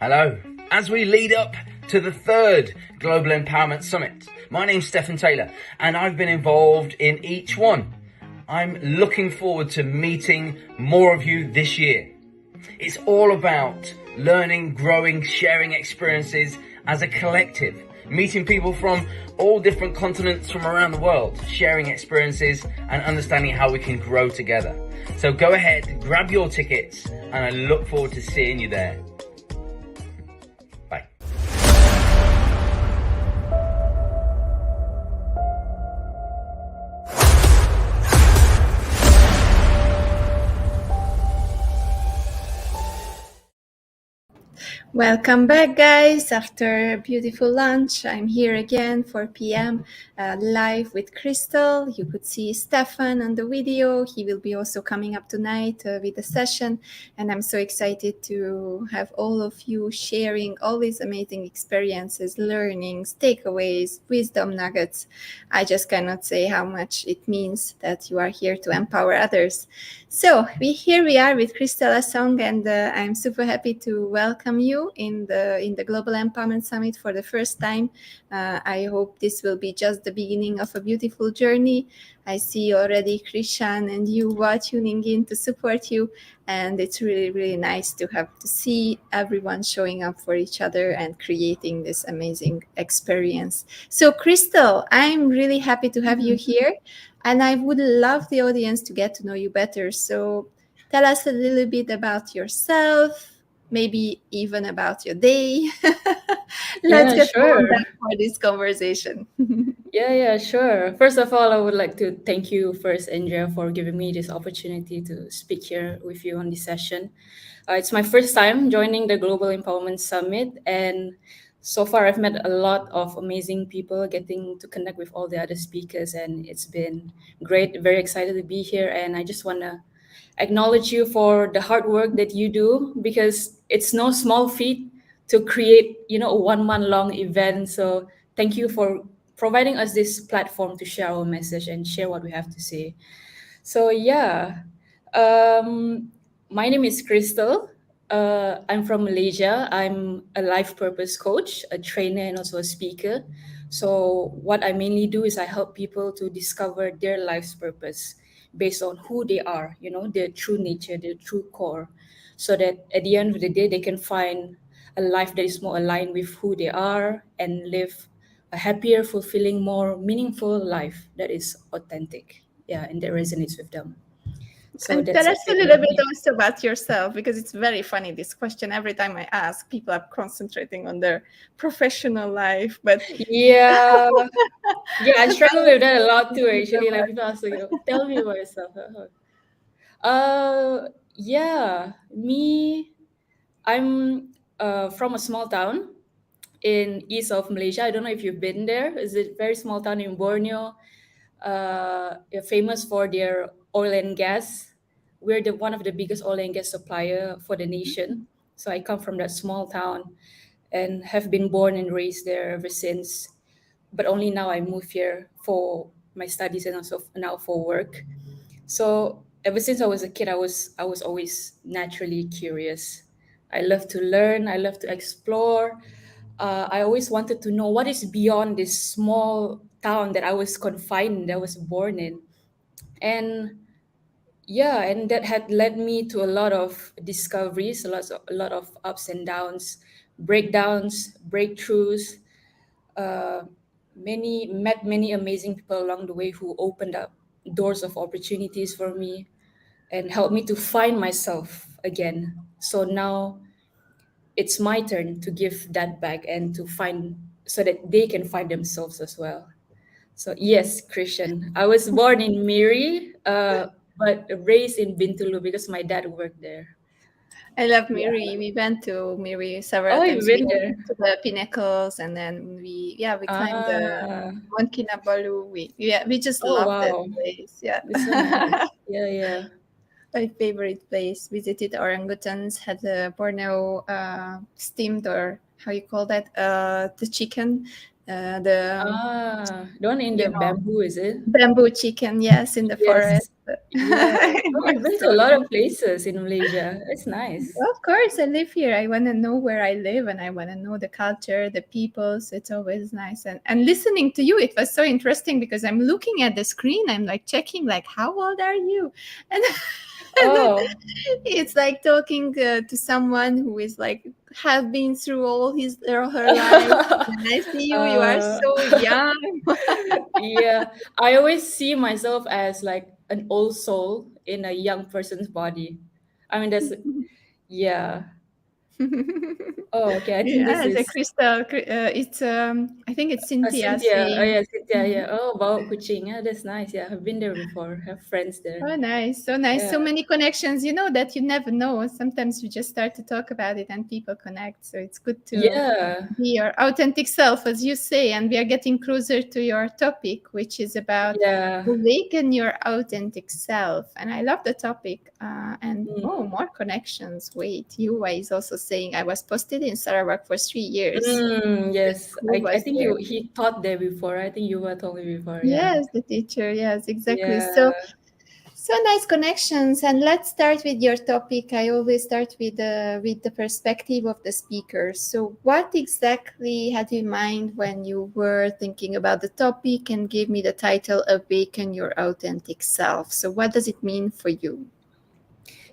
Hello. As we lead up to the third Global Empowerment Summit, my name's Stephen Taylor and I've been involved in each one. I'm looking forward to meeting more of you this year. It's all about learning, growing, sharing experiences as a collective, meeting people from all different continents from around the world, sharing experiences and understanding how we can grow together. So go ahead, grab your tickets, and I look forward to seeing you there. Bye. Welcome back, guys. After a beautiful lunch, I'm here again, 4 p.m. Live with Crystal. You could see Stefan on the video. He will be also coming up tonight with a session. And I'm so excited to have all of you sharing all these amazing experiences, learnings, takeaways, wisdom nuggets. I just cannot say how much it means that you are here to empower others. So here we are with Crystal Asong, and I'm super happy to welcome you in the Global Empowerment Summit for the first time. I hope this will be just the beginning of a beautiful journey. I see already Krishan and you are tuning in to support you, and it's really, really nice to see everyone showing up for each other and creating this amazing experience. So Crystal, I'm really happy to have you here. And I would love the audience to get to know you better. So tell us a little bit about yourself, maybe even about your day. Let's get sure. back for this conversation. Yeah, sure. First of all, I would like to thank you first, Andrea, for giving me this opportunity to speak here with you on this session. It's my first time joining the Global Empowerment Summit, and so far I've met a lot of amazing people, getting to connect with all the other speakers, and it's been great. Very excited to be here, and I just want to acknowledge you for the hard work that you do, because it's no small feat to create, a 1 month long event. So thank you for providing us this platform to share our message and share what we have to say. So my name is Crystal. I'm from Malaysia. I'm a life purpose coach, a trainer, and also a speaker. So what I mainly do is I help people to discover their life's purpose based on who they are, their true nature, their true core, so that at the end of the day, they can find a life that is more aligned with who they are and live a happier, fulfilling, more meaningful life that is authentic. Yeah, and that resonates with them. So And that's tell a us a bit little about bit me. also about yourself, because it's very funny, this question. Every time I ask, people are concentrating on their professional life. But Yeah, yeah, I struggle with that a lot too. Actually, like people ask, tell me about yourself. Yeah, me. I'm from a small town in east of Malaysia. I don't know if you've been there. It's a very small town in Borneo. They're famous for their oil and gas. We're the one of the biggest oil and gas supplier for the nation. So I come from that small town and have been born and raised there ever since. But only now I moved here for my studies and also now for work. So ever since I was a kid, I was always naturally curious. I love to learn. I love to explore. I always wanted to know what is beyond this small town that I was confined, that I was born in, and yeah, and that had led me to a lot of discoveries, a lot of ups and downs, breakdowns, breakthroughs. Uh, many amazing people along the way who opened up doors of opportunities for me and helped me to find myself again. So now it's my turn to give that back and to find, so that they can find themselves as well. So yes, Christian, I was born in Miri, but raised in Bintulu because my dad worked there. I love Yeah. Miri. We went to Miri several Oh, you've times. We been went there. to the pinnacles, and then we climbed the Ah. Mount Kinabalu. We just Oh loved that wow, place. Yeah. that's so nice. Yeah. My favorite place. Visited orangutans, had the Borneo steamed, or how you call that, the chicken. The The one in you the know bamboo, is it? bamboo chicken, yes, in the forest. Yes. Yeah. It Oh, I've was been so to a lot nice. of places in Malaysia. It's nice. Of course, I live here. I want to know where I live, and I want to know the culture, the people. So it's always nice. And listening to you, it was so interesting because I'm looking at the screen. I'm like checking, like, how old are you? And, and then Oh, it's like talking to someone who is like have been through all his or her life. When I see you, you are uh, so young. yeah. I always see myself as like an old soul in a young person's body. I mean, that's, yeah. Oh, okay. I think this Yes, a is crystal. It's I think it's Cynthia Cynthia. Oh, saying. yeah, Cynthia. Mhm. Yeah. Oh, Bawak Kuching. Yeah, that's nice. Yeah, I've been there before. Have friends there. Oh, nice. So nice. Yeah. So many connections, that you never know. Sometimes you just start to talk about it and people connect. So it's good to Yeah. be your authentic self, as you say. And we are getting closer to your topic, which is about Yeah. awaken your authentic self. And I love the topic. And Mm. more connections. Wait, Yuwa is also saying I was posted in Sarawak for 3 years. The Yes. school I was think there. he taught there before. I think you were told me before. Yeah. Yes, the teacher. Yes, exactly. Yeah. So nice connections. And let's start with your topic. I always start with the perspective of the speaker. So, what exactly had you in mind when you were thinking about the topic and gave me the title "Awaken Your Authentic Self"? So, what does it mean for you?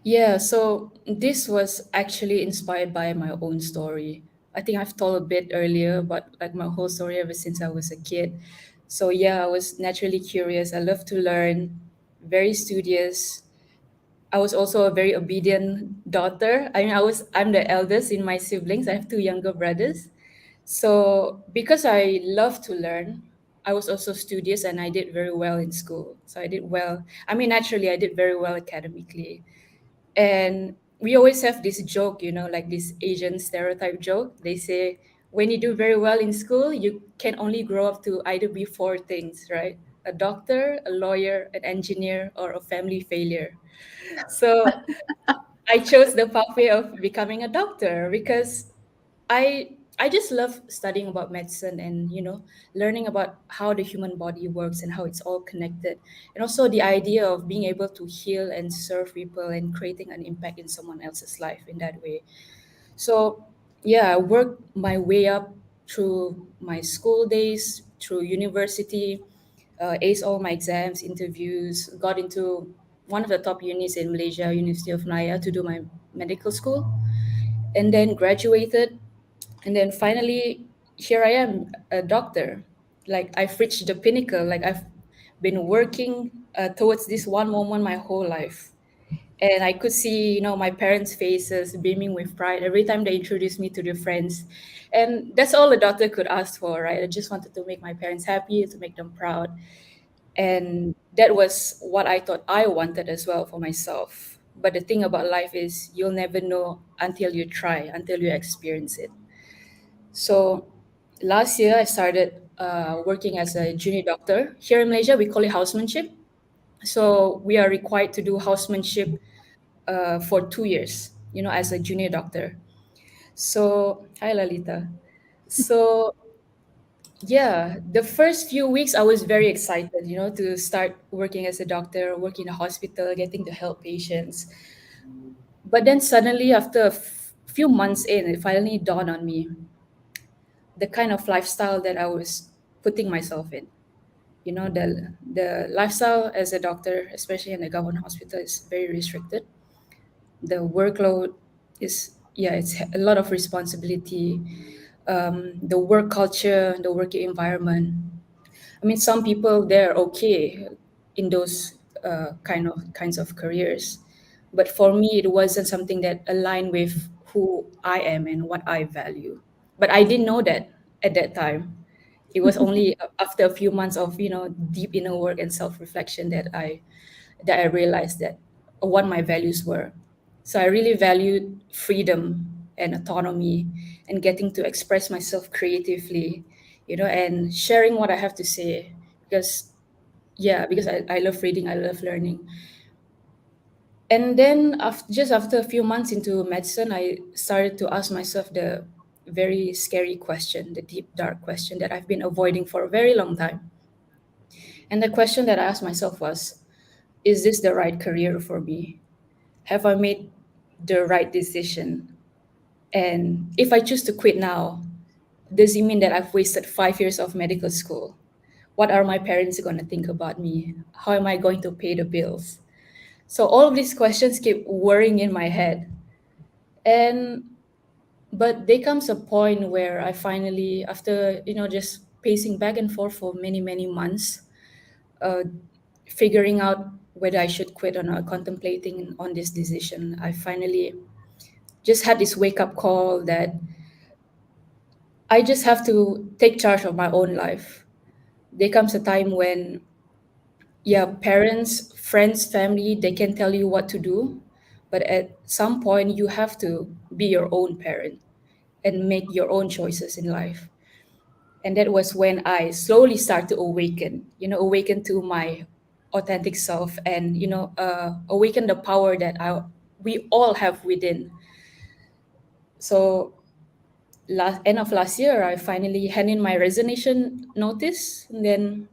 Yeah, so this was actually inspired by my own story. I think I've told a bit earlier, but like my whole story ever since I was a kid. So yeah, I was naturally curious. I love to learn, very studious. I was also a very obedient daughter. I mean, I'm the eldest in my siblings. I have two younger brothers. So because I love to learn, I was also studious and I did very well in school. So I did well. I mean, naturally, I did very well academically. And we always have this joke, like this Asian stereotype joke. They say, when you do very well in school, you can only grow up to either be four things, right? A doctor, a lawyer, an engineer, or a family failure. So I chose the pathway of becoming a doctor because I just love studying about medicine and learning about how the human body works and how it's all connected, and also the idea of being able to heal and serve people and creating an impact in someone else's life in that way. So yeah, I worked my way up through my school days, through university, aced all my exams, interviews, got into one of the top unis in Malaysia, University of Malaya, to do my medical school, and then graduated, and then finally here I am, a doctor. Like I've reached the pinnacle. Like I've been working towards this one moment my whole life, and I could see my parents' faces beaming with pride every time they introduced me to their friends. And that's all a doctor could ask for, right? I just wanted to make my parents happy, to make them proud. And that was what I thought I wanted as well for myself. But the thing about life is you'll never know until you try, until you experience it. So last year I started working as a junior doctor. Here in Malaysia, we call it housemanship. So we are required to do housemanship for 2 years, as a junior doctor. So, hi Lalita. So, yeah, the first few weeks I was very excited, to start working as a doctor, work in a hospital, getting to help patients. But then suddenly, after few months in, it finally dawned on me the kind of lifestyle that I was putting myself in. The lifestyle as a doctor, especially in a government hospital, is very restricted. The workload is, yeah, it's a lot of responsibility. The work culture, the working environment, I mean, some people they're okay in those kinds of careers, but for me it wasn't something that aligned with who I am and what I value. But I didn't know that at that time. It was only after a few months of deep inner work and self reflection that I realized that what my values were. So I really valued freedom and autonomy and getting to express myself creatively, and sharing what I have to say. Because, yeah, because I love reading, I love learning. And then just after a few months into medicine, I started to ask myself very scary question, the deep, dark question that I've been avoiding for a very long time. And the question that I asked myself was, is this the right career for me? Have I made the right decision? And if I choose to quit now, does it mean that I've wasted 5 years of medical school? What are my parents going to think about me? How am I going to pay the bills? So all of these questions keep worrying in my head. And but there comes a point where I finally, after just pacing back and forth for many, many months, uh, figuring out whether I should quit or not, contemplating on this decision, I finally just had this wake up call that I just have to take charge of my own life. There comes a time when, yeah, parents, friends, family, they can tell you what to do, but at some point, you have to be your own parent and make your own choices in life. And that was when I slowly start to awaken to my authentic self, and awaken the power that we all have within. So end of last year, I finally handed in my resignation notice, and then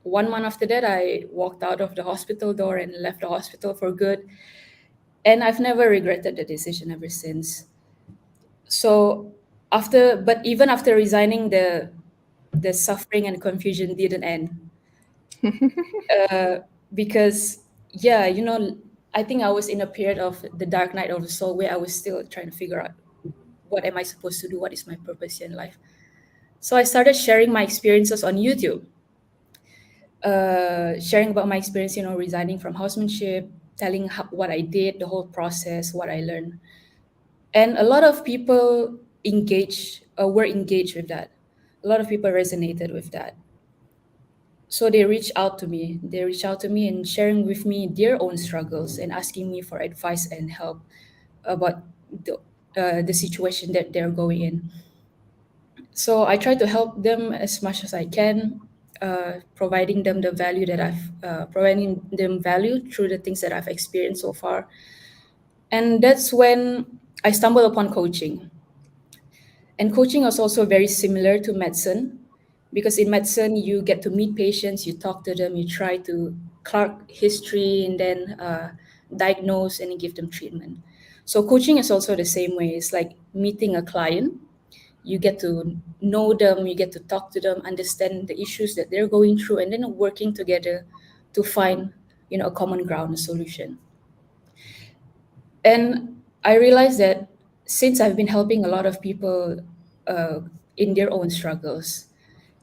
1 month after that, I walked out of the hospital door and left the hospital for good. And I've never regretted the decision ever since. So but even after resigning, the suffering and confusion didn't end. Because, yeah, I think I was in a period of the dark night of the soul where I was still trying to figure out, what am I supposed to do? What is my purpose in life? So I started sharing my experiences on YouTube, sharing about my experience, resigning from housemanship, telling what I did, the whole process, what I learned. And a lot of people were engaged with that. A lot of people resonated with that. So they reached out to me. They reached out to me and sharing with me their own struggles and asking me for advice and help about the situation that they're going in. So I try to help them as much as I can, providing them the value that providing them value through the things that I've experienced so far. And that's when I stumbled upon coaching. And coaching is also very similar to medicine, because in medicine, you get to meet patients, you talk to them, you try to clerk history, and then diagnose and give them treatment. So coaching is also the same way. It's like meeting a client. You get to know them, you get to talk to them, understand the issues that they're going through, and then working together to find, a common ground, a solution. And I realized that since I've been helping a lot of people in their own struggles,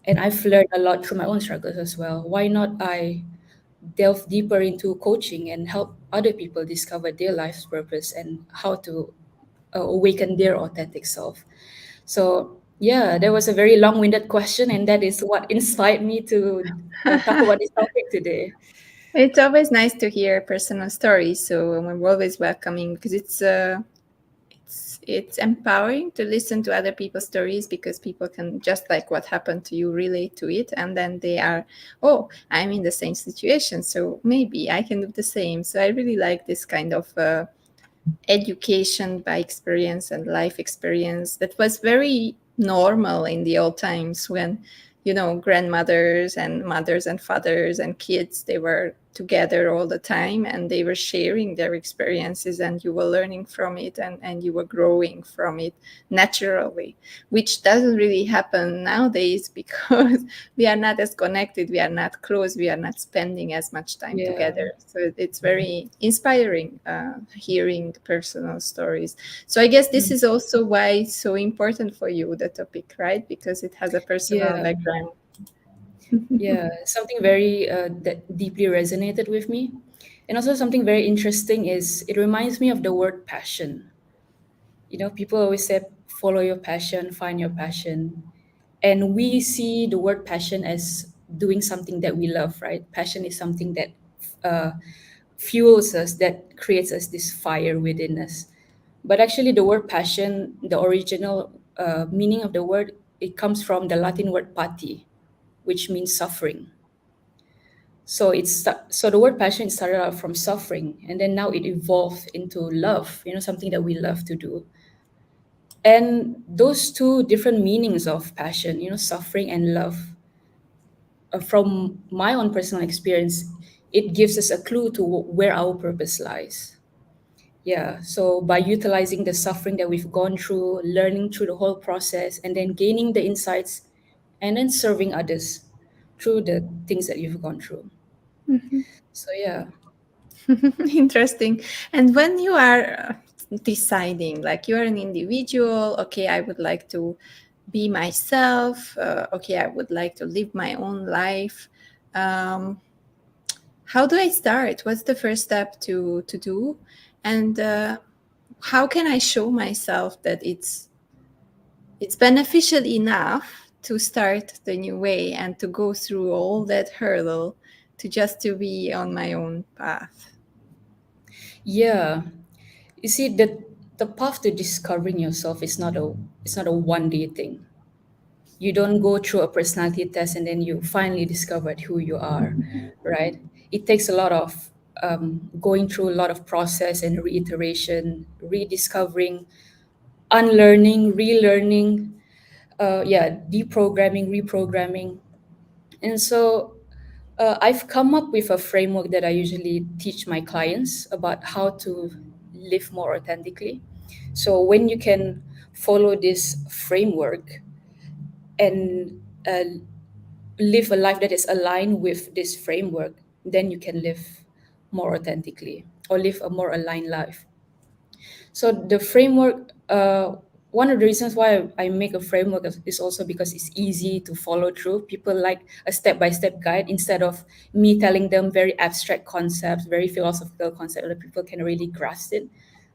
and I've learned a lot through my own struggles as well, why not I delve deeper into coaching and help other people discover their life's purpose and how to awaken their authentic self? So, yeah, that was a very long-winded question, and that is what inspired me to talk about this topic today. It's always nice to hear personal stories, so I'm always welcoming, because it's empowering to listen to other people's stories, because people can, just like what happened to you, relate to it, and then they are, oh, I'm in the same situation, so maybe I can do the same. So I really like this kind of education by experience and life experience that was very normal in the old times, when grandmothers and mothers and fathers and kids, they were together all the time, and they were sharing their experiences, and you were learning from it, and you were growing from it naturally, which doesn't really happen nowadays, because we are not as connected, we are not close, we are not spending as much time Yeah. together. So it's very inspiring hearing personal stories. So I guess this is also why it's so important for you, the topic, right? Because it has a personal Yeah. background. Yeah, something very that deeply resonated with me. And also something very interesting is it reminds me of the word passion. People always say follow your passion, find your passion. And we see the word passion as doing something that we love, right? Passion is something that uh, fuels us, that creates us this fire within us. But actually, the word passion, the original meaning of the word, it comes from the Latin word pati, which means suffering. So the word passion started out from suffering, and then now it evolved into love. Something that we love to do. And those two different meanings of passion, suffering and love, from my own personal experience, it gives us a clue to where our purpose lies. Yeah, so by utilizing the suffering that we've gone through, learning through the whole process, and then gaining the insights, and then serving others through the things that you've gone through. So, yeah. Interesting. And when you are deciding, like you are an individual, okay, I would like to be myself, okay, I would like to live my own life. Um, how do I start? What's the first step to do? And how can I show myself that it's beneficial enough to start the new way and to go through all that hurdle to just to be on my own path? Yeah. You see, the path to discovering yourself is not a one day thing. You don't go through a personality test and then you finally discovered who you are, right? It takes a lot of going through a lot of process and reiteration, rediscovering, unlearning, relearning, yeah, deprogramming, reprogramming. And so I've come up with a framework that I usually teach my clients about how to live more authentically. So when you can follow this framework and live a life that is aligned with this framework, then you can live more authentically or live a more aligned life. So the framework, one of the reasons why I make a framework is also because it's easy to follow through. People like a step-by-step guide instead of me telling them very abstract concepts, very philosophical concepts that people can really grasp it.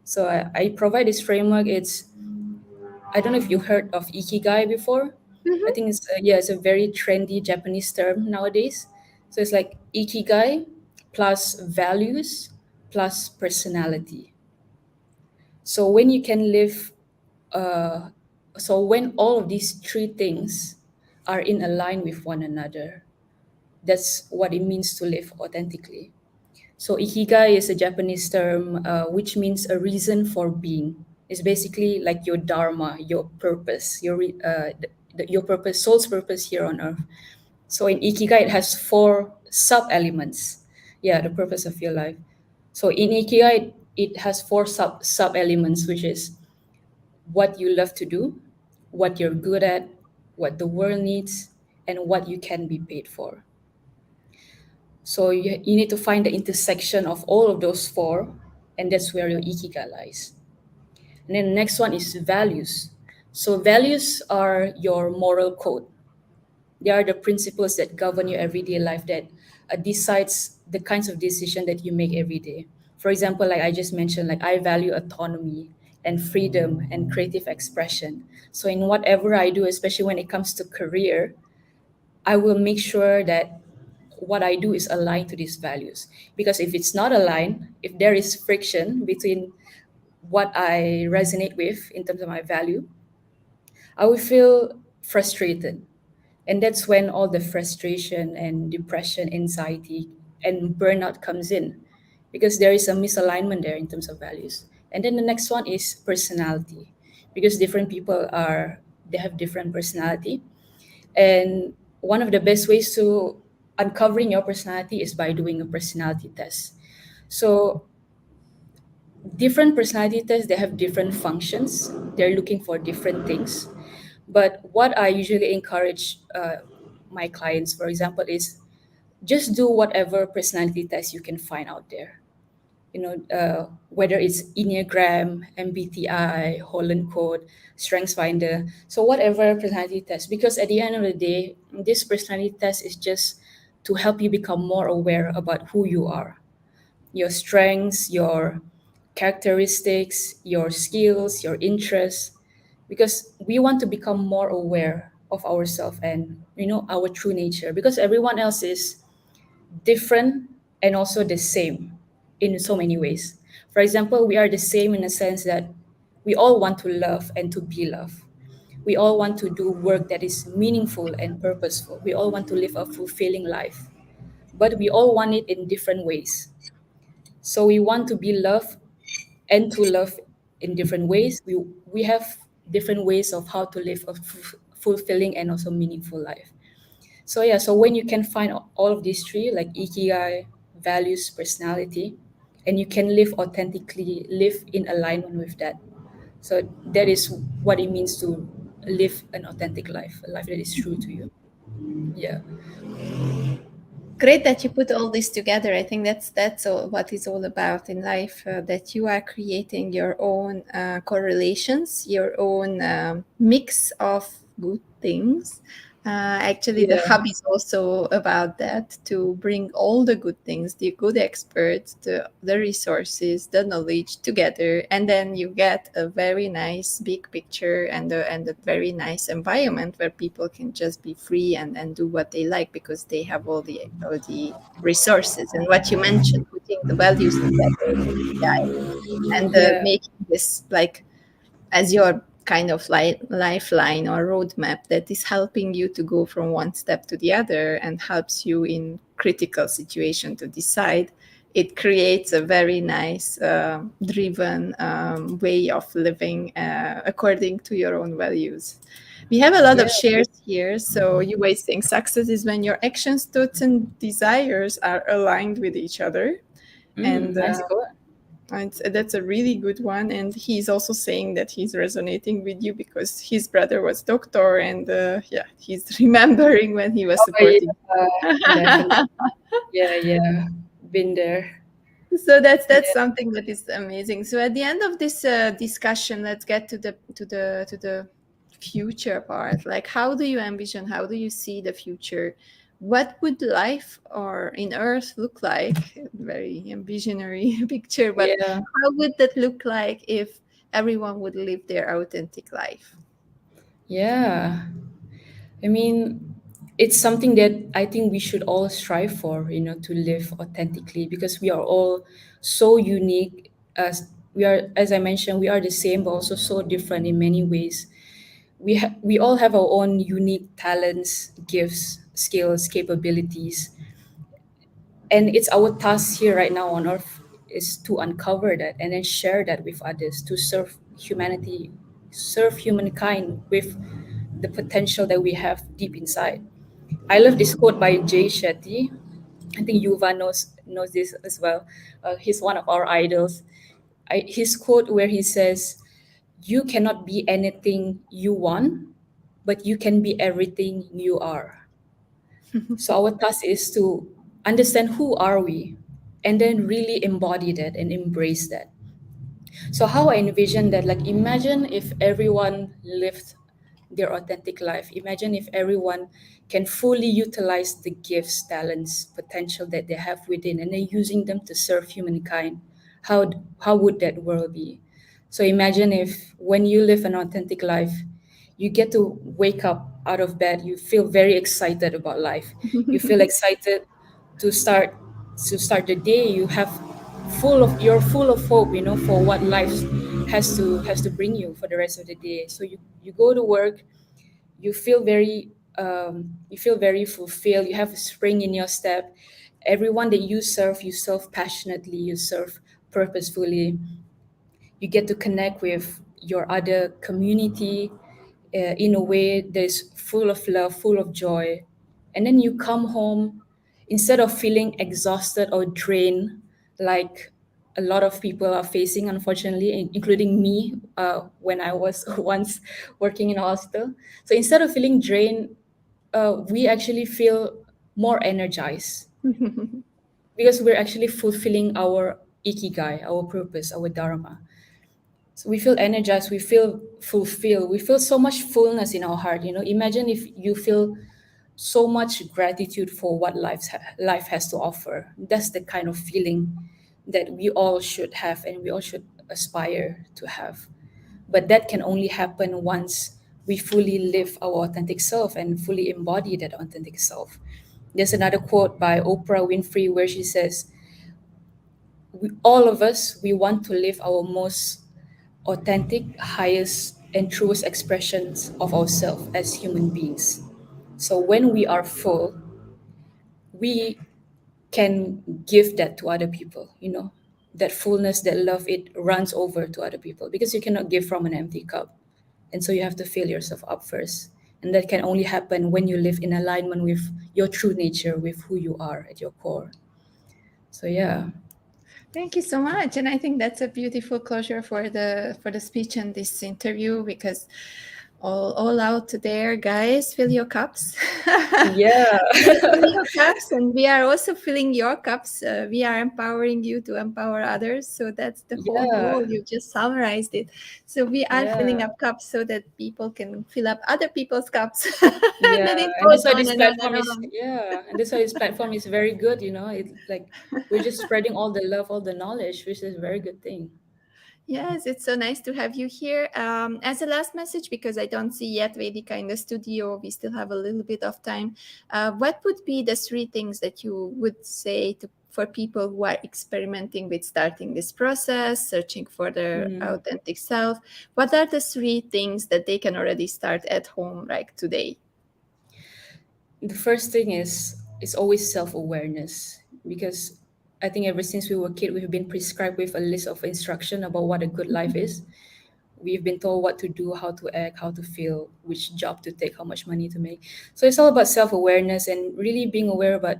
So I provide this framework. I don't know if you heard of ikigai before. I think it's a very trendy Japanese term nowadays. So it's like ikigai plus values plus personality. So when you can live, uh, so when all of these three things are in align with one another, that's what it means to live authentically. So ikigai is a Japanese term which means a reason for being. It's basically like your dharma, your purpose, your purpose, soul's purpose here on earth. So in ikigai, it has four sub elements. Yeah, the purpose of your life. So in ikigai, it has four sub elements, which is what you love to do, what you're good at, what the world needs, and what you can be paid for. So you need to find the intersection of all of those four, and that's where your ikigai lies. And then the next one is values. So values are your moral code. They are the principles that govern your everyday life that decides the kinds of decision that you make every day. For example, like I just mentioned, like I value autonomy and freedom and creative expression. So in whatever I do, especially when it comes to career, I will make sure that what I do is aligned to these values. Because if it's not aligned, if there is friction between what I resonate with in terms of my value, I will feel frustrated. And that's when all the frustration and depression, anxiety, and burnout comes in because there is a misalignment there in terms of values. And then the next one is personality because different people they have different personality. And one of the best ways to uncovering your personality is by doing a personality test. So different personality tests, they have different functions. They're looking for different things. But what I usually encourage my clients, for example, is just do whatever personality test you can find out there. Whether it's Enneagram, MBTI, Holland Code, Strengths Finder, so whatever personality test. Because at the end of the day, this personality test is just to help you become more aware about who you are, your strengths, your characteristics, your skills, your interests, because we want to become more aware of ourselves and our true nature because everyone else is different and also the same in so many ways. For example, we are the same in a sense that we all want to love and to be loved. We all want to do work that is meaningful and purposeful. We all want to live a fulfilling life, but we all want it in different ways. So we want to be loved and to love in different ways. We have different ways of how to live a fulfilling and also meaningful life. So yeah, so when you can find all of these three, like ikigai, values, personality, and you can live authentically, live in alignment with that. So that is what it means to live an authentic life, a life that is true to you. Yeah. Great that you put all this together. I think that's all, what it's all about in life. That you are creating your own correlations, your own mix of good things. Actually, the Yeah. hub is also about that, to bring all the good things, the good experts, the resources, the knowledge together, and then you get a very nice big picture and a very nice environment where people can just be free and do what they like, because they have all the resources. And what you mentioned, putting the values together, and Yeah. making this like as your kind of lifeline or roadmap that is helping you to go from one step to the other and helps you in critical situation to decide. It creates a very nice driven way of living according to your own values. We have a lot Yeah. of shares here. So you always think success is when your actions, thoughts, and desires are aligned with each other. And Nice quote. that's a really good one. And he's also saying that he's resonating with you because his brother was doctor, and yeah, he's remembering when he was Oh supporting. yeah, definitely. Yeah, yeah. Been there. So that's Yeah. something that is amazing. So at the end of this discussion, let's get to the future part. Like, how do you envision, how do you see the future? What would life or in earth look like? Very visionary picture, but Yeah. how would that look like if everyone would live their authentic life? Yeah. I mean, it's something that I think we should all strive for, to live authentically, because we are all so unique. As I mentioned, we are the same but also so different in many ways. We all have our own unique talents, gifts, skills, capabilities, and it's our task here right now on earth is to uncover that and then share that with others, to serve humanity, serve humankind with the potential that we have deep inside. I love this quote by Jay Shetty. I think Yuva knows this as well. He's one of our idols. His quote where he says, "You cannot be anything you want, but you can be everything you are." So our task is to understand who are we, and then really embody that and embrace that. So how I envision that, like, imagine if everyone lived their authentic life. Imagine if everyone can fully utilize the gifts, talents, potential that they have within, and then using them to serve humankind. How would that world be? So imagine if when you live an authentic life, you get to wake up out of bed, you feel very excited about life. You feel excited to start the day. You're full of hope, for what life has to bring you for the rest of the day. So you go to work, you feel very fulfilled, you have a spring in your step. Everyone that you serve passionately, you serve purposefully. You get to connect with your other community in a way that's full of love, full of joy. And then you come home, instead of feeling exhausted or drained, like a lot of people are facing, unfortunately, including me when I was once working in a hospital. So instead of feeling drained, we actually feel more energized because we're actually fulfilling our ikigai, our purpose, our dharma. So we feel energized, we feel fulfilled, we feel so much fullness in our heart. Imagine if you feel so much gratitude for what life has to offer. That's the kind of feeling that we all should have and we all should aspire to have. But that can only happen once we fully live our authentic self and fully embody that authentic self. There's another quote by Oprah Winfrey where she says, all of us, we want to live our most authentic, highest, and truest expressions of ourselves as human beings. So when we are full, we can give that to other people, that fullness, that love, it runs over to other people because you cannot give from an empty cup. And so you have to fill yourself up first. And that can only happen when you live in alignment with your true nature, with who you are at your core. So yeah. Thank you so much, and I think that's a beautiful closure for the speech and this interview, because all out there, guys, fill your cups. Yeah. Fill your cups, and we are also filling your cups. We are empowering you to empower others. So that's the whole Yeah. goal. You just summarized it. So we are filling Yeah. up cups so that people can fill up other people's cups. And Yeah. then it And goes that's why on this and on and platform is, on. yeah. And that's why this platform is very good, It like we're just spreading all the love, all the knowledge, which is a very good thing. Yes, it's so nice to have you here. As a last message, because I don't see yet Vedika in the studio, we still have a little bit of time. What would be the three things that you would say for people who are experimenting with starting this process, searching for their Mm. authentic self? What are the three things that they can already start at home, like today? The first thing is always self-awareness, because I think ever since we were kid, we've been prescribed with a list of instruction about what a good life is. We've been told what to do, how to act, how to feel, which job to take, how much money to make. So it's all about self-awareness and really being aware about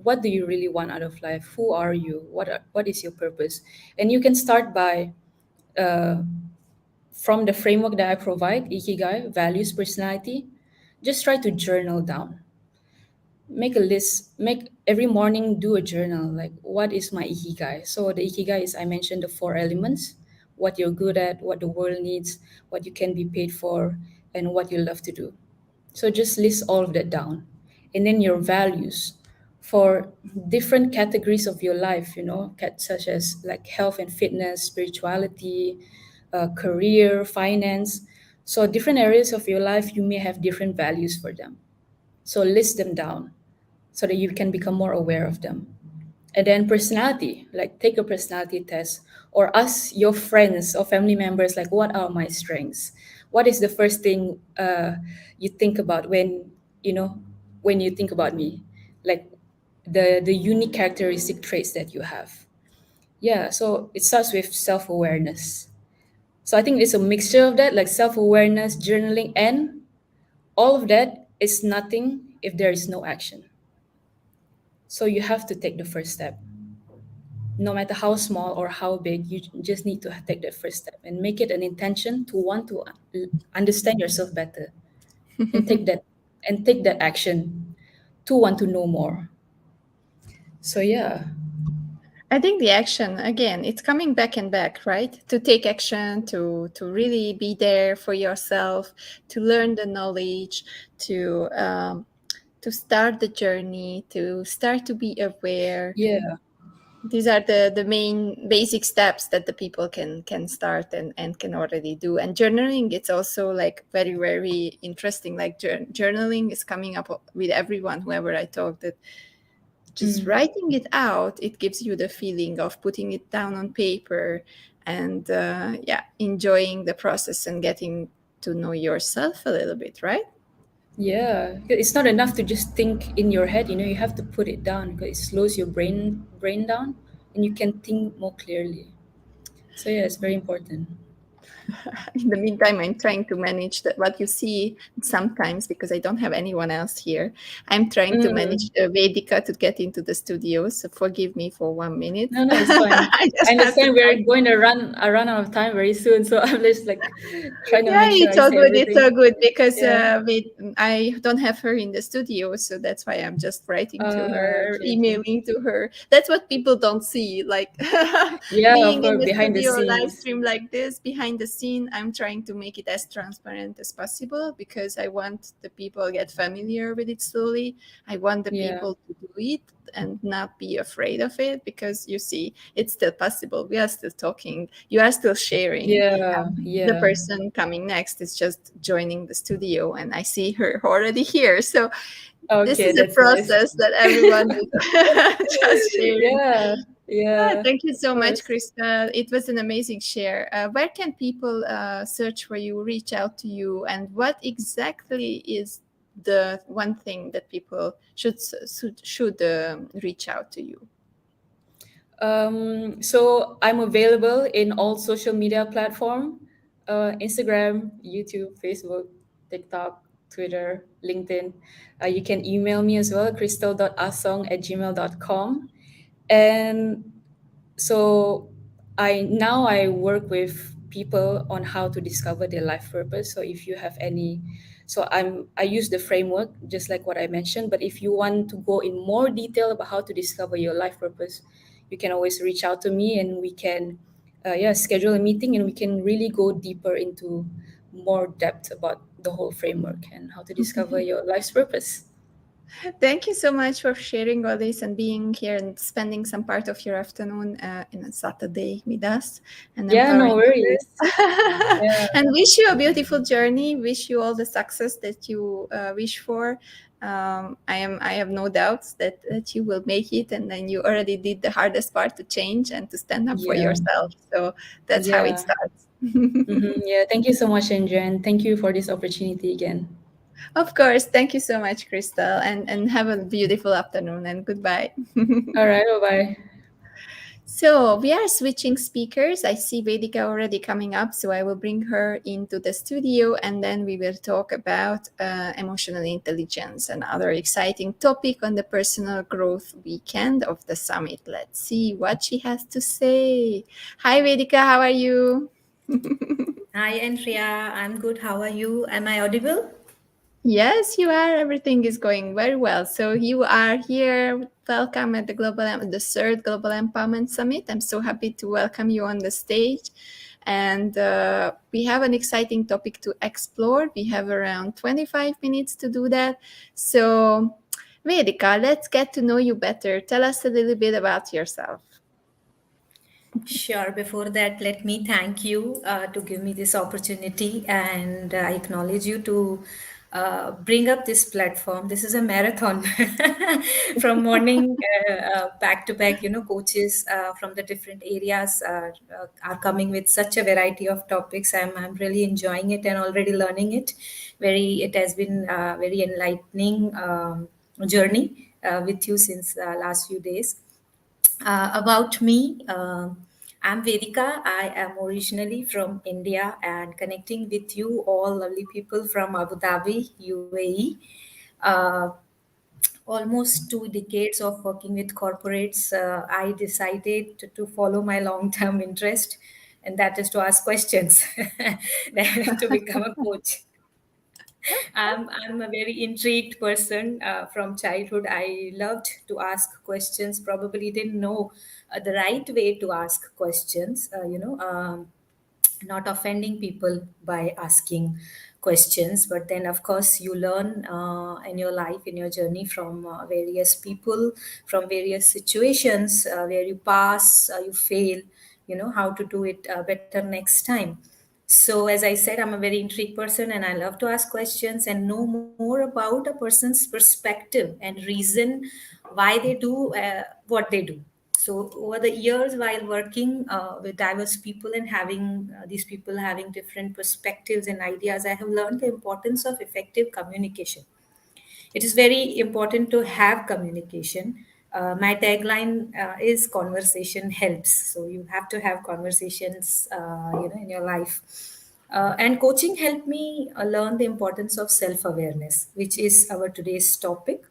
what do you really want out of life? Who are you? What is your purpose? And you can start by uh, from the framework that I provide, Ikigai, values, personality. Just try to journal down, make a list, make every morning, do a journal, like what is my ikigai. So the ikigai is, I mentioned, the four elements: what you're good at, what the world needs, what you can be paid for, and what you love to do. So just list all of that down. And then your values for different categories of your life, such as like health and fitness, spirituality, career, finance. So different areas of your life, you may have different values for them. So list them down so that you can become more aware of them. And then personality, like take a personality test or ask your friends or family members, like, what are my strengths? What is the first thing you think about when you think about me? Like the unique characteristic traits that you have. Yeah, so it starts with self-awareness. So I think it's a mixture of that, like self-awareness, journaling, and all of that is nothing if there is no action. So you have to take the first step. No matter how small or how big, you just need to take that first step and make it an intention to want to understand yourself better and take that action to want to know more. So yeah. I think the action, again, it's coming back and back, right? To take action, to really be there for yourself, to learn the knowledge, to start the journey, to start to be aware. Yeah. These are the main basic steps that the people can start and can already do. And journaling, it's also like very, very interesting. Like journaling is coming up with everyone, whoever I talk, that just Mm. writing it out, it gives you the feeling of putting it down on paper and enjoying the process and getting to know yourself a little bit, right? Yeah, it's not enough to just think in your head. You have to put it down because it slows your brain down, and you can think more clearly. So yeah, it's very important. In the meantime, I'm trying to manage what you see sometimes, because I don't have anyone else here. I'm trying to Mm. manage Vedika to get into the studio, so forgive me for 1 minute. No, no, it's fine. I I just have to understand we're type. going to run out of time very soon, so I'm just like trying to Yeah, make sure it's I all say good. It's all everything. good, because Yeah. I don't have her in the studio, so that's why I'm just writing to her, Okay, okay. emailing to her. That's what people don't see, like Yeah, of being in course, the behind the studio or live scenes. stream like this. Behind the scene, I'm trying to make it as transparent as possible, because I want the people get familiar with it slowly. I want the Yeah, people to do it and not be afraid of it, because you see, it's still possible. We are still talking. You are still sharing. yeah, The yeah. person coming next is just joining the studio, and I see her already here. So this Okay, is a that's nice. process that everyone is just sharing. Yeah, yeah, Thank you of so much, course. Krista. It was an amazing share. Where can people search for you, reach out to you, and what exactly is the one thing that people should reach out to you? So I'm available in all social media platform. Instagram, YouTube, Facebook, TikTok, Twitter, LinkedIn. You can email me as well, crystal.asong@gmail.com. And so I work with people on how to discover their life purpose. So if you have any, so I use the framework just like what I mentioned, but if you want to go in more detail about how to discover your life purpose, you can always reach out to me, and we can schedule a meeting, and we can really go deeper into more depth about the whole framework and how to discover your life's purpose. Thank you so much for sharing all this and being here and spending some part of your afternoon in a Saturday with us and Yeah, empowering no worries. others. Yeah, And wish you a beautiful journey. Wish you all the success that you wish for. I have no doubts that you will make it, and then you already did the hardest part to change and to stand up for yeah, yourself. So that's how it yeah. starts. Yeah, thank you so much, Andrea, and thank you for this opportunity again. Of course. Thank you so much, Crystal, and have a beautiful afternoon and goodbye. All right, bye bye. So we are switching speakers. I see Vedika already coming up, so I will bring her into the studio and then we will talk about emotional intelligence, and other exciting topic on the personal growth weekend of the summit. Let's see what she has to say. Hi, Vedika, how are you? Hi, Andrea. I'm good. How are you? Am I audible? Yes, you are. Everything is going very well. So you are here. Welcome at the third Global Empowerment Summit. I'm so happy to welcome you on the stage. And we have an exciting topic to explore. We have around 25 minutes to do that. So, Vedika, let's get to know you better. Tell us a little bit about yourself. Sure. Before that, let me thank you to give me this opportunity, and I acknowledge you to bring up this platform. This is a marathon from morning back to back. Coaches from the different areas are coming with such a variety of topics. I'm really enjoying it and already learning it. It has been a very enlightening journey with you since last few days. About me, I'm Vedika. I am originally from India and connecting with you all lovely people from Abu Dhabi, UAE. Uh, Almost 2 decades of working with corporates, I decided to follow my long term interest, and that is to ask questions, to become a coach. I'm a very intrigued person from childhood. I loved to ask questions. Probably didn't know the right way to ask questions. Not offending people by asking questions, but then of course you learn in your life, in your journey, from various people, from various situations where you pass, you fail. How to do it better next time. So, as I said, I'm a very intrigued person and I love to ask questions and know more about a person's perspective and reason why they do what they do. So, over the years, while working with diverse people and having these people having different perspectives and ideas, I have learned the importance of effective communication. It is very important to have communication. My tagline is conversation helps. So you have to have conversations, in your life. And coaching helped me learn the importance of self-awareness, which is our today's topic.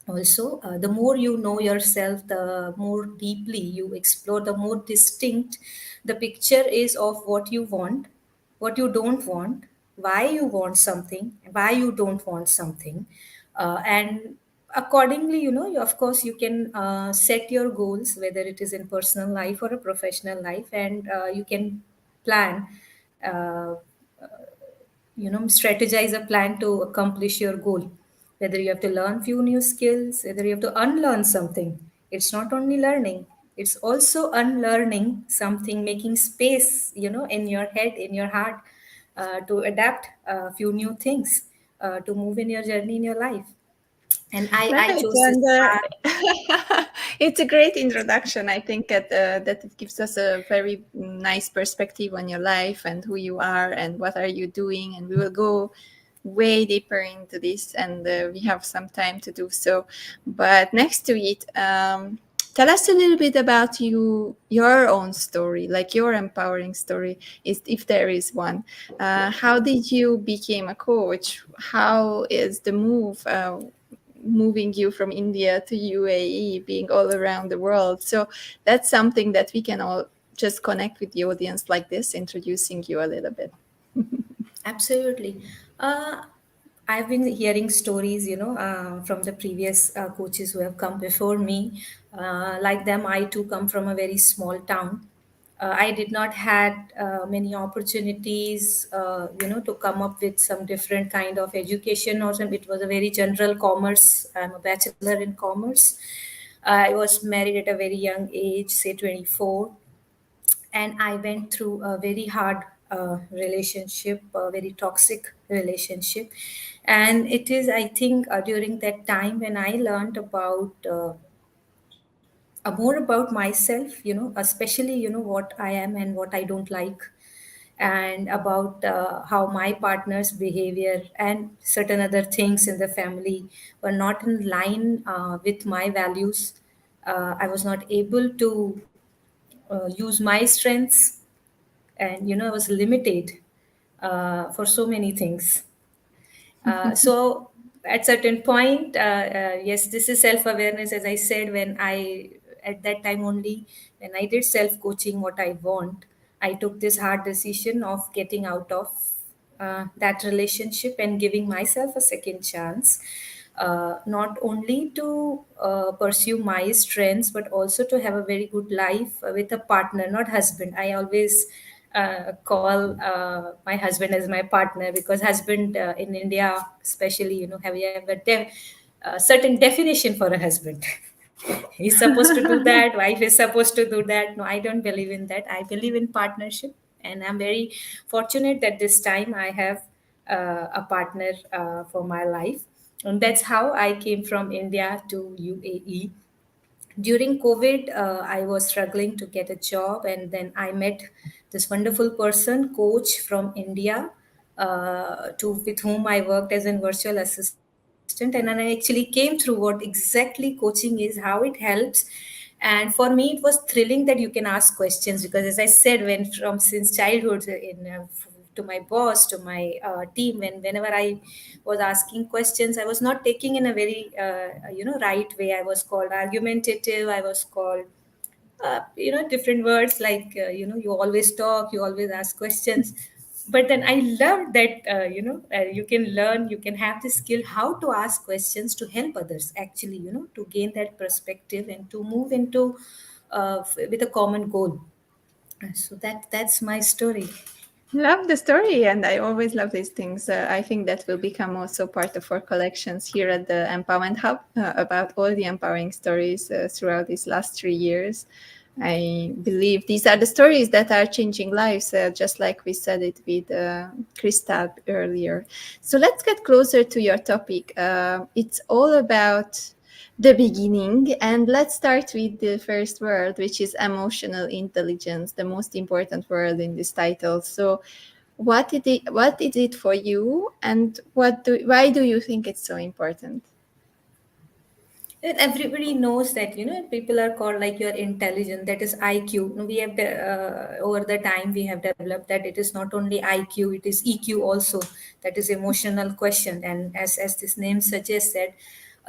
Also, the more you know yourself, the more deeply you explore, the more distinct the picture is of what you want, what you don't want, why you want something, why you don't want something. And accordingly, of course, you can set your goals, whether it is in personal life or a professional life, and you can plan. Uh, Strategize a plan to accomplish your goal, whether you have to learn few new skills, whether you have to unlearn something. It's not only learning, it's also unlearning something, making space, in your head, in your heart, to adapt a few new things, to move in your journey in your life. And I Right, chose this and path. it's a great introduction. I think that it gives us a very nice perspective on your life and who you are and what are you doing. And we will go way deeper into this, and we have some time to do so. But next to it, Tell us a little bit about your own story, like your empowering story, is if there is one. How did you become a coach? How is the move moving you from India to UAE, being all around the world? So that's something that we can all just connect with the audience like this, introducing you a little bit. Absolutely. Uh, I've been hearing stories, from the previous coaches who have come before me. Like them, I too come from a very small town. I did not had many opportunities, to come up with some different kind of education. Or some, it was a very general commerce. I'm a bachelor in commerce. I was married at a very young age, say 24, and I went through a very hard relationship, a very toxic relationship. And it is, I think, during that time when I learned about more about myself, especially, what I am and what I don't like, and about how my partner's behavior and certain other things in the family were not in line with my values. I was not able to use my strengths, and I was limited for so many things. So at certain point, yes, this is self awareness, as I said. When I at that time only, when I did self coaching what I want, I took this hard decision of getting out of that relationship and giving myself a second chance, not only to pursue my strengths, but also to have a very good life with a partner, not husband. I always call my husband as my partner, because husband in India, especially, have a certain definition for a husband. He's supposed to do that, wife is supposed to do that. No, I don't believe in that. I believe in partnership, and I'm very fortunate that this time I have a partner for my life. And that's how I came from India to UAE. During COVID, I was struggling to get a job, and then I met this wonderful person, coach from India, to with whom I worked as a virtual assistant. And then I actually came through what exactly coaching is, how it helps. And for me, it was thrilling that you can ask questions, because, as I said, when from since childhood, to my boss, to my team, whenever I was asking questions, I was not taking in a very right way. I was called argumentative. I was called different words like you always talk, you always ask questions. But then I love that you can learn, you can have the skill how to ask questions to help others, actually, to gain that perspective and to move into with a common goal. So that's my story. Love the story, and I always love these things. I think that will become also part of our collections here at the Empowerment Hub, about all the empowering stories throughout these last 3 years. I believe these are the stories that are changing lives, just like we said it with Krista earlier. So let's get closer to your topic. It's all about the beginning, and let's start with the first word, which is emotional intelligence, the most important word in this title. So what is it for you, and why do you think it's so important? And everybody knows that, people are called like you're intelligent. That is IQ. We have over the time we have developed that it is not only IQ, it is EQ also. That is emotional question. And as this name suggests that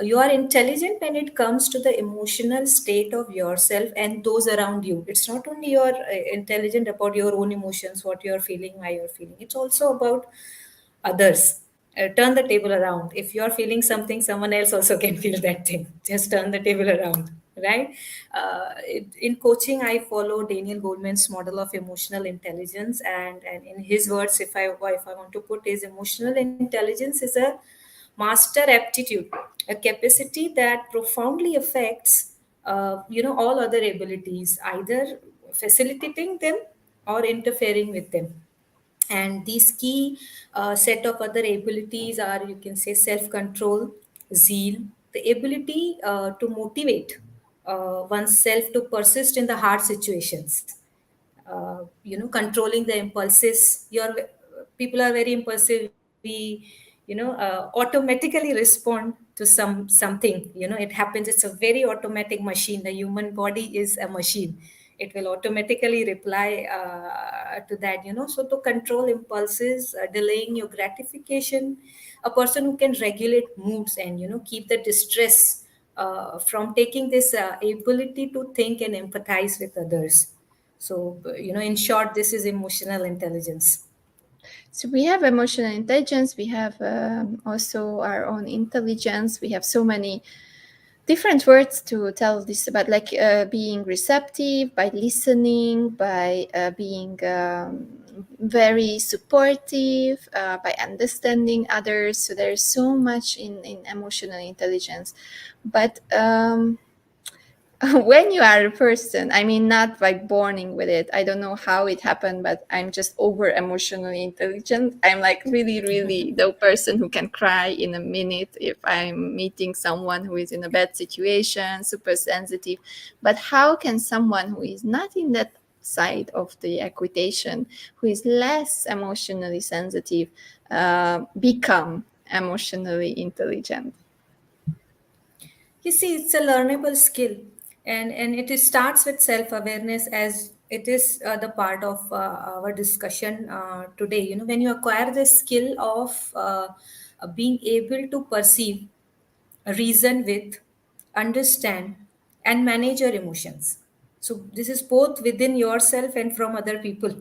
you are intelligent when it comes to the emotional state of yourself and those around you. It's not only you're intelligent about your own emotions, what you're feeling, why you're feeling. It's also about others. Turn the table around. If you're feeling something, someone else also can feel that thing. Just turn the table around, right? In coaching, I follow Daniel Goleman's model of emotional intelligence, and in his words, if I want to put, his emotional intelligence is a master aptitude, a capacity that profoundly affects, all other abilities, either facilitating them or interfering with them. And these key set of other abilities are, you can say, self-control, zeal, the ability to motivate oneself to persist in the hard situations, controlling the impulses. Your people are very impulsive. We automatically respond to something. It happens. It's a very automatic machine. The human body is a machine. It will automatically reply to that. So to control impulses, delaying your gratification, a person who can regulate moods and keep the distress from taking this ability to think and empathize with others. So in short, this is emotional intelligence. So we have emotional intelligence. We have also our own intelligence. We have so many different words to tell this about, like being receptive, by listening, by being very supportive, by understanding others. So there's so much in emotional intelligence. But when you are a person, I mean, not like born with it, I don't know how it happened, but I'm just over emotionally intelligent. I'm like really, really the person who can cry in a minute if I'm meeting someone who is in a bad situation, super sensitive. But how can someone who is not in that side of the equation, who is less emotionally sensitive, become emotionally intelligent? You see, it's a learnable skill, and starts with self awareness, as it is the part of our discussion today. When you acquire the skill of being able to perceive, reason with, understand, and manage your emotions. So this is both within yourself and from other people.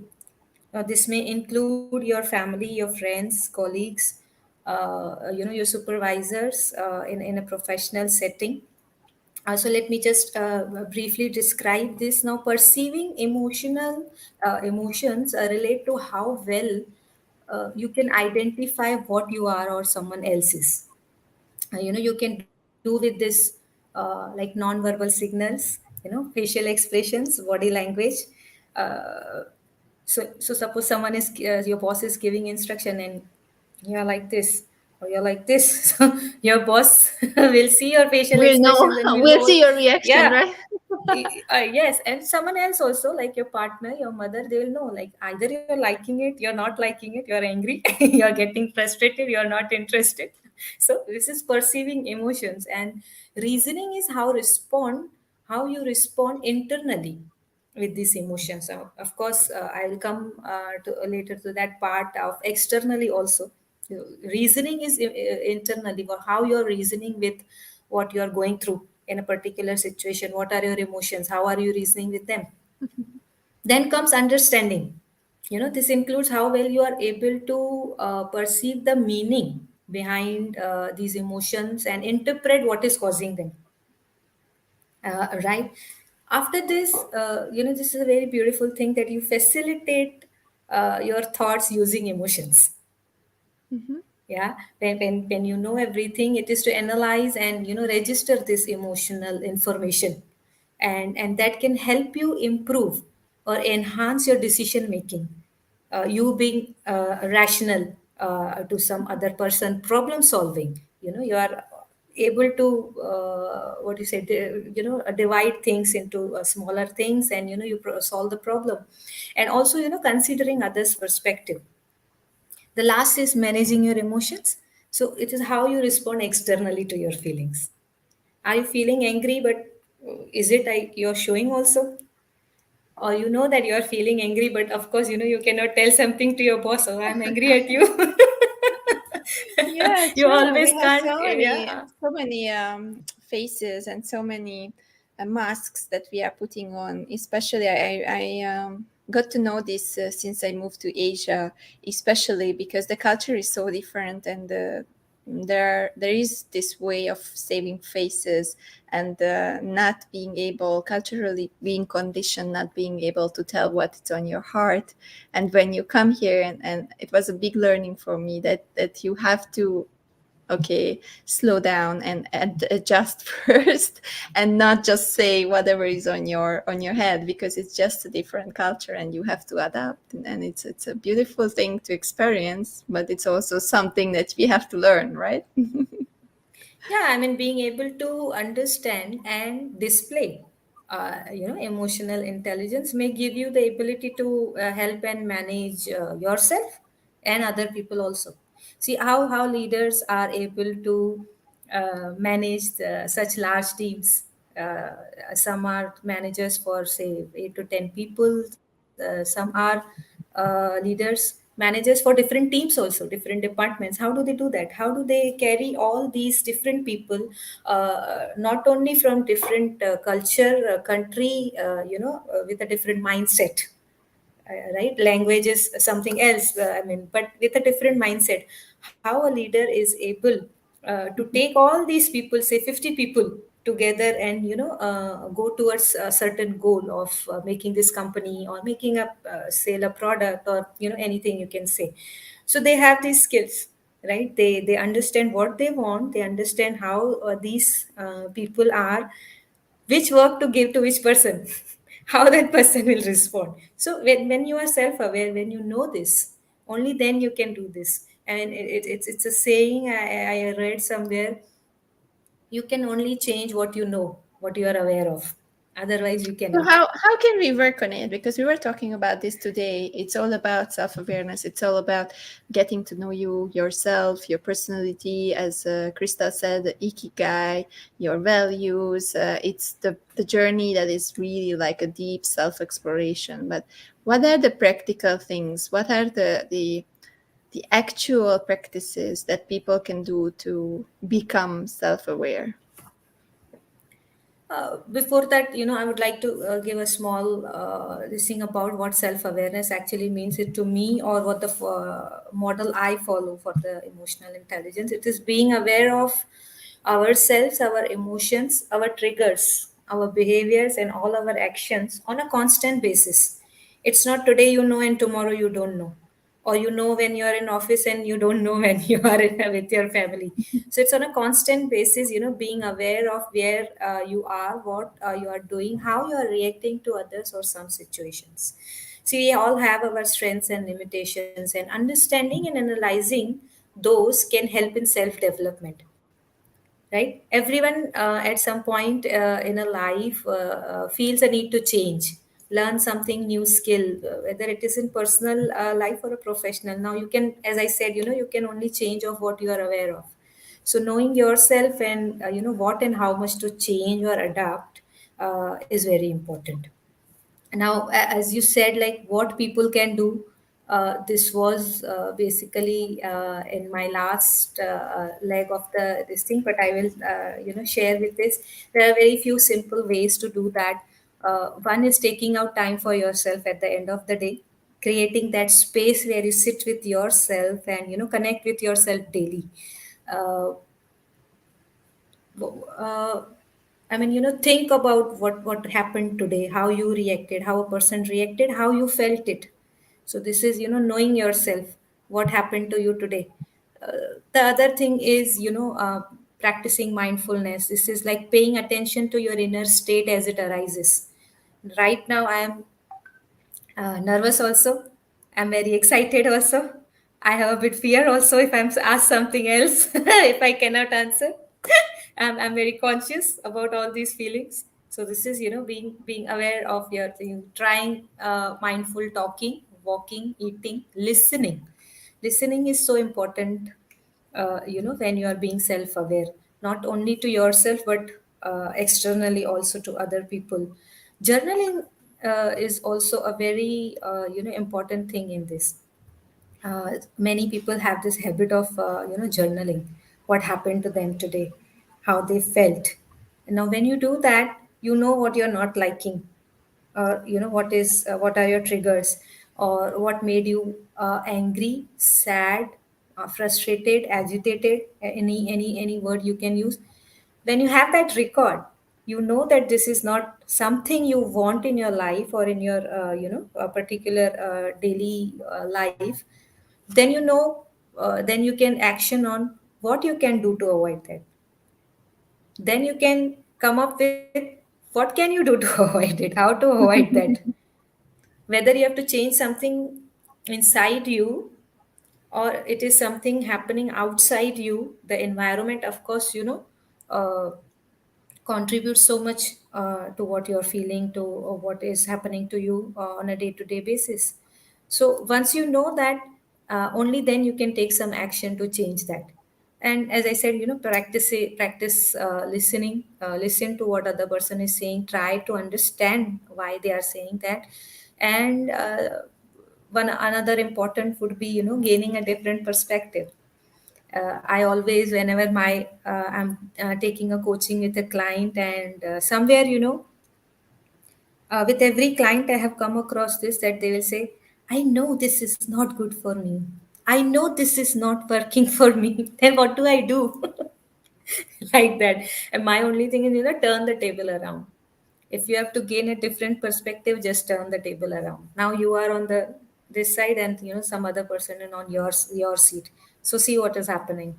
This may include your family, your friends, colleagues, your supervisors in a professional setting. So let me just briefly describe this now. Perceiving emotions relate to how well you can identify what you are or someone else is. You can do with this like non-verbal signals, facial expressions, body language. Uh, so suppose someone is your boss is giving instruction, and you're like this or you're like this. So your boss will see your facial We'll know. expressions and will We'll know. see your reaction, Yeah. right? Yes, and someone else also, like your partner, your mother, they will know, like either you're liking it, you're not liking it, you're angry, you're getting frustrated, you're not interested. So this is perceiving emotions, and reasoning is how you respond internally with these emotions. Of course, I'll come to later to that part of externally also. Reasoning is internally, or how you're reasoning with what you're going through in a particular situation. What are your emotions? How are you reasoning with them? Then comes understanding. This includes how well you are able to perceive the meaning behind these emotions and interpret what is causing them. Right. After this, this is a very beautiful thing, that you facilitate your thoughts using emotions. Mhm. Yeah, when you know everything, it is to analyze and register this emotional information, and that can help you improve or enhance your decision making. You being rational to some other person, problem solving. You are able to what you say divide things into smaller things, and you solve the problem. And also considering others perspective. The last is managing your emotions. So it is how you respond externally to your feelings. Are you feeling angry, but is it like you're showing also? Or that you're feeling angry, but of course, you cannot tell something to your boss, oh, I'm angry at you. Yeah, You true. always We have can't, yeah. so many faces and so many masks that we are putting on. Especially, I got to know this since I moved to Asia, especially because the culture is so different, and there is this way of saving faces, and not being able, culturally being conditioned, not being able to tell what's on your heart. And when you come here, and it was a big learning for me that you have to, okay, slow down and adjust first, and not just say whatever is on your head, because it's just a different culture and you have to adapt. And it's a beautiful thing to experience, but it's also something that we have to learn, right? Yeah, I mean, being able to understand and display, emotional intelligence may give you the ability to help and manage yourself and other people also. See how leaders are able to manage such large teams. Some are managers for say 8 to 10 people. Some are leaders, managers for different teams also, different departments. How do they do that? How do they carry all these different people, not only from different culture, country, with a different mindset, right? Language is something else, I mean, but with a different mindset. How a leader is able to take all these people, say 50 people together, and go towards a certain goal of making this company, or making a sell a product, or anything you can say. So they have these skills, right? They understand what they want, they understand how these people are, which work to give to which person, how that person will respond. So when you are self-aware, when you know this, only then you can do this. And it's a saying I read somewhere: you can only change what you know, what you are aware of. Otherwise, you So cannot. how can we work on it? Because we were talking about this today. It's all about self-awareness. It's all about getting to know you, yourself, your personality, as Krista said, the ikigai, your values. It's the journey that is really like a deep self-exploration. But what are the practical things? What are the actual practices that people can do to become self-aware? Before that, I would like to give a small this thing about what self-awareness actually means it to me, or what the model I follow for the emotional intelligence. It is being aware of ourselves, our emotions, our triggers, our behaviors, and all our actions on a constant basis. It's not today you know and tomorrow you don't know, or when you are in office and you don't know when you are with your family. So it's on a constant basis, being aware of where you are, what you are doing, how you are reacting to others or some situations. See, we all have our strengths and limitations, and understanding and analyzing those can help in self development, right? Everyone at some point in a life feels a need to change, learn something new skill, whether it is in personal life or a professional. Now you can, as I said, you can only change of what you are aware of. So knowing yourself, and what and how much to change or adapt is very important. Now as you said, like what people can do, this was basically in my last leg of the this thing, but I will share with this. There are very few simple ways to do that. One is taking out time for yourself at the end of the day, creating that space where you sit with yourself and connect with yourself daily. uh, uh, I mean, think about what happened today, how you reacted, how a person reacted, how you felt it. So this is, knowing yourself, what happened to you today. The other thing is, practicing mindfulness. This is like paying attention to your inner state as it arises. Right now, I am nervous also. I'm very excited also. I have a bit fear also if I'm asked something else, if I cannot answer. I'm very conscious about all these feelings. So this is, being aware of your thing, trying mindful talking, walking, eating, listening. Listening is so important, when you are being self-aware, not only to yourself, but externally also to other people. Journaling is also a very important thing in this. Many people have this habit of journaling what happened to them today, how they felt. Now when you do that, you know what you're not liking, or what are your triggers, or what made you angry, sad, frustrated, agitated, any word you can use. When you have that record, you know that this is not something you want in your life, or in your a particular daily life. Then then you can action on what you can do to avoid that. Then you can come up with what can you do to avoid it, how to avoid that. Whether you have to change something inside you, or it is something happening outside you, the environment, of course, uh, contributes so much to what you're feeling, to what is happening to you on a day-to-day basis. So once you know that, only then you can take some action to change that. And as I said, practice listening, listen to what other person is saying, try to understand why they are saying that. And one another important would be, gaining a different perspective. I always, whenever I'm taking a coaching with a client, and somewhere, with every client I have come across this, that they will say, I know this is not good for me, I know this is not working for me, then what do I do? Like that. And my only thing is, turn the table around. If you have to gain a different perspective, just turn the table around. Now you are on the this side, and some other person is on your seat, so see what is happening.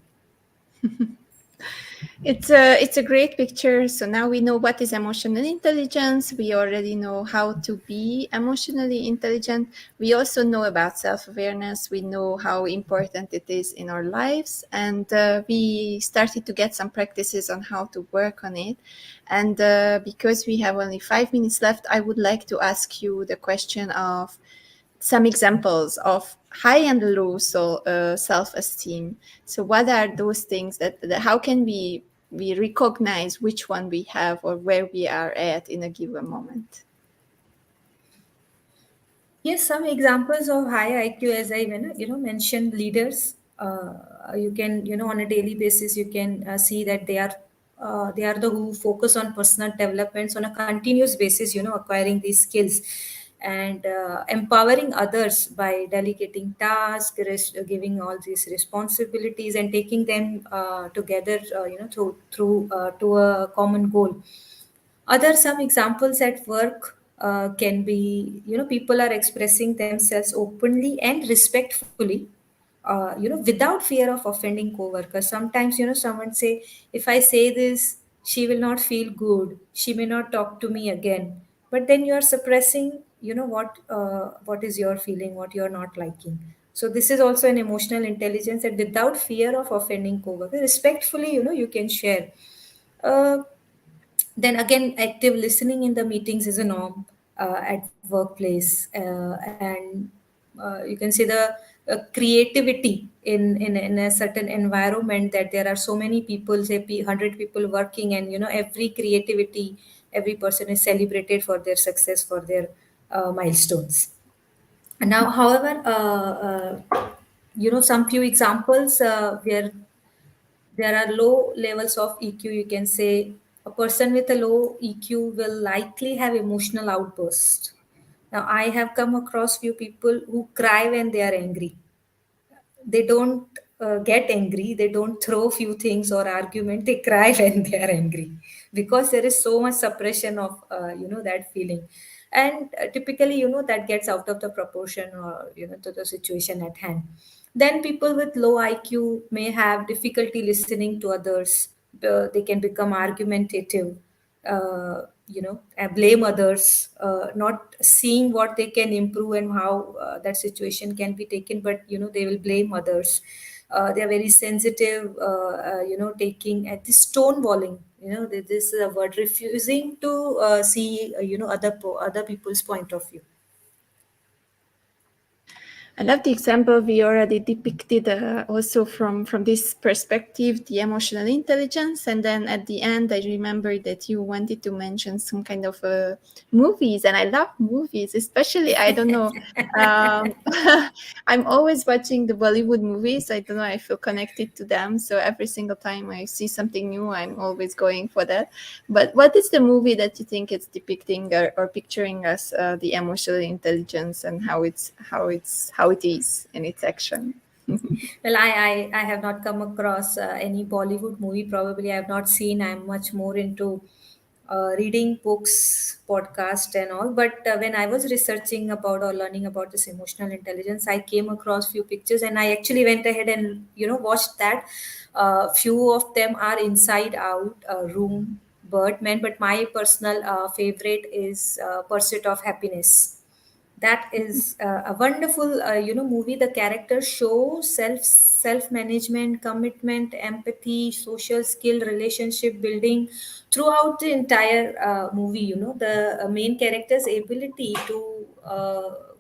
It's a great picture. So now we know what is emotional intelligence. We already know how to be emotionally intelligent. We also know about self-awareness. We know how important it is in our lives, and we started to get some practices on how to work on it. And because we have only 5 minutes left, I would like to ask you the question of some examples of high and low self-esteem. So what are those things that how can we recognize which one we have or where we are at in a given moment? Yes, some examples of high IQ, as I mentioned, leaders. You can, on a daily basis, you can see that they are the who focus on personal developments on a continuous basis. Acquiring these skills and empowering others by delegating tasks, giving all these responsibilities, and taking them together. Through to a common goal. Other some examples at work can be, people are expressing themselves openly and respectfully, without fear of offending coworkers. Sometimes, someone say, if I say this, she will not feel good. She may not talk to me again. But then you are suppressing, what is your feeling, what you are not liking. So this is also an emotional intelligence, that without fear of offending coworkers, respectfully, you can share. Uh, then again, active listening in the meetings is a norm at workplace, and you can see the creativity in a certain environment, that there are so many people, say 100 people working, and every creativity, every person is celebrated for their success, for their milestones. Now, however, some few examples where there are low levels of EQ. You can say a person with a low EQ will likely have emotional outbursts. Now, I have come across few people who cry when they are angry. They don't get angry, they don't throw few things or argument, they cry when they are angry, because there is so much suppression of that feeling. And typically, that gets out of the proportion, or to the situation at hand. Then people with low IQ may have difficulty listening to others. They can become argumentative, and blame others, not seeing what they can improve and how that situation can be taken, but they will blame others. They are very sensitive, taking at this stonewalling. This is a word, refusing to see other people's point of view. I love the example we already depicted, also from this perspective, the emotional intelligence. And then at the end, I remember that you wanted to mention some kind of movies. And I love movies, especially, I don't know, um, I'm always watching the Bollywood movies. I don't know, I feel connected to them. So every single time I see something new, I'm always going for that. But what is the movie that you think it's depicting or picturing us the emotional intelligence and how it is in its action? Well, I have not come across any Bollywood movie. Probably I have not seen. I'm much more into reading books, podcast, and all. But when I was researching about or learning about this emotional intelligence, I came across few pictures, and I actually went ahead and watched that. Few of them are Inside Out, Room, Birdman, but my personal favorite is Pursuit of Happiness. That is a wonderful movie. The characters show self management, commitment, empathy, social skill, relationship building throughout the entire movie. The main character's ability to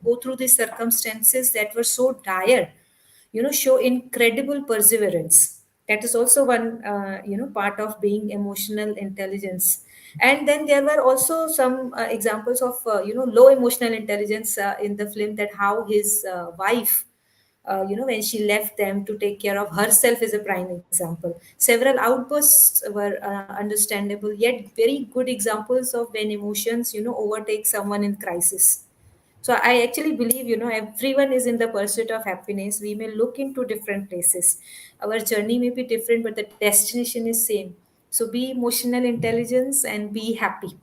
go through these circumstances that were so dire, show incredible perseverance. That is also one part of being emotional intelligence. And then there were also some examples of low emotional intelligence in the film, that how his wife, when she left them to take care of herself, is a prime example. Several outbursts were understandable, yet very good examples of when emotions overtake someone in crisis. So I actually believe, everyone is in the pursuit of happiness. We may look into different places. Our journey may be different, but the destination is same. So be emotional intelligence and be happy.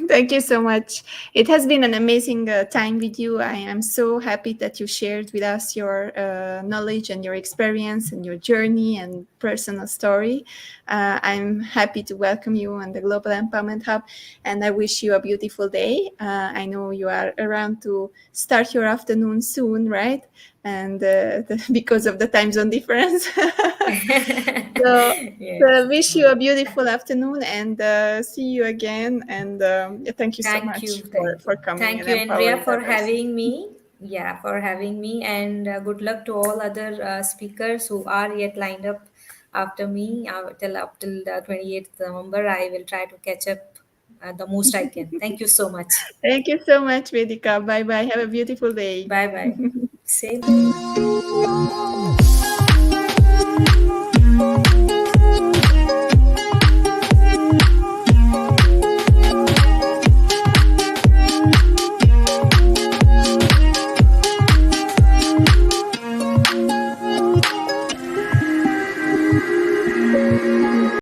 Thank you so much. It has been an amazing time with you. I am so happy that you shared with us your knowledge and your experience and your journey and personal story. I'm happy to welcome you on the Global Empowerment Hub, and I wish you a beautiful day. I know you are around to start your afternoon soon, right? And because of the time zone difference. So Yes. wish you a beautiful afternoon, and see you again. And thank you so Thank you, much thank for you. coming Thank and you, Andrea, empowering for others. having me. Yeah, for having me. And good luck to all other speakers who are yet lined up after me. Till the 28th November, I will try to catch up the most I can. Thank you so much. Thank you so much, Vedika. Bye bye. Have a beautiful day. Bye bye. Same.